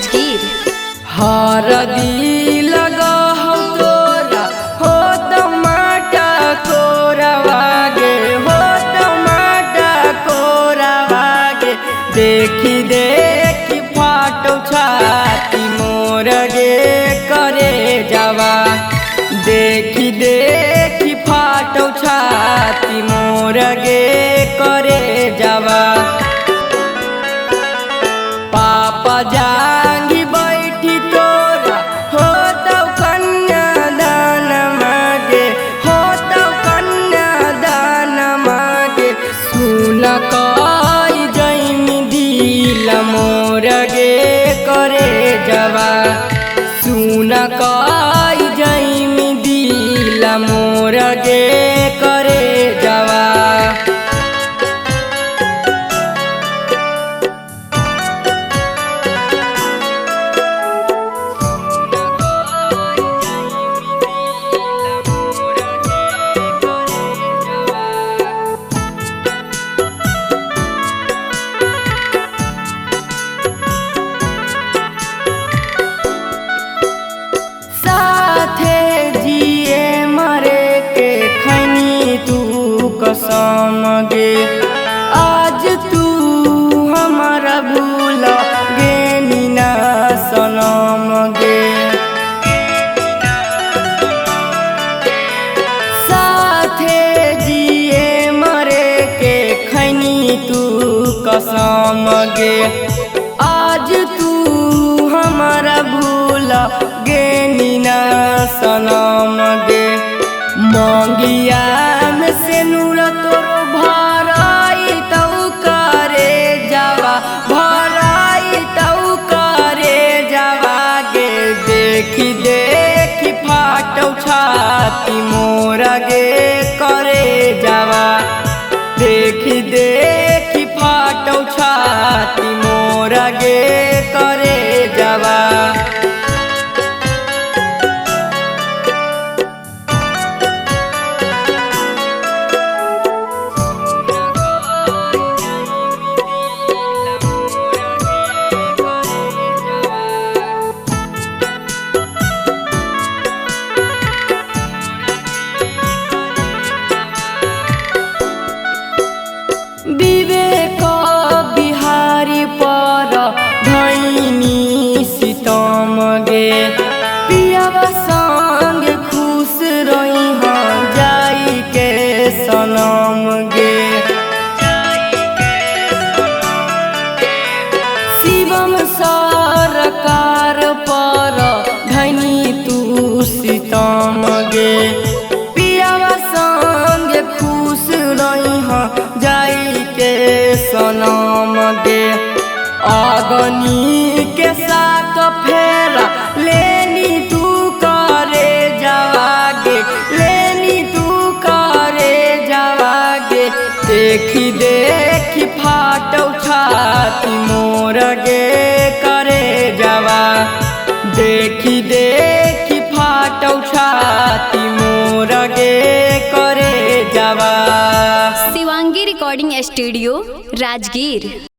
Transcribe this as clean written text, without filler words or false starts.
राजगीर। हरदी लगा हो तोरा हो टमाटा कोरावागे हो टमाटा कोरावागे देखी देखी फाटो छाती मोर गे करे जावा देखी देखी फाटो छाती मोर गे करे जावा पापा जांगी बैठी तोरा हो तो कन्या दान मागे हो तो कन्या दान मागे सुन कई जैमी दिल मोर गे करे जावा सुन कई जैमी दिल मोर गे करे जावा कसम गे आज तू हमारा भूल गे नीना सनम गे साथे जिए मरे के खैनी तू कसम गे आज तू हमारा भूल गे नीना सनम गे मंगिया में से नूर तोरो भराई तऊ करे जावा भराई तऊ करे जावा गे देखी देखी फाटो छाती मोर गे करे जावा देखी देखी फाटो छाती मोर गे करे जावा विवेक बिहारी पर धैनी सीतम गे पियावा संग खुश रही जाई के सनम गे शिवम सरकार पर धैनी तू सीतम गे पियावा संग खुश रही जाई के सनम गे अगनी के साथ फेरा लेनी तू करे जावागे लेनी तू करे जावागे देखी देखी फाटो छाती मोर गे करे जावा देखी देखी फाटो छाती मोर गे करे जावा। Shivangi recording studio Rajgir.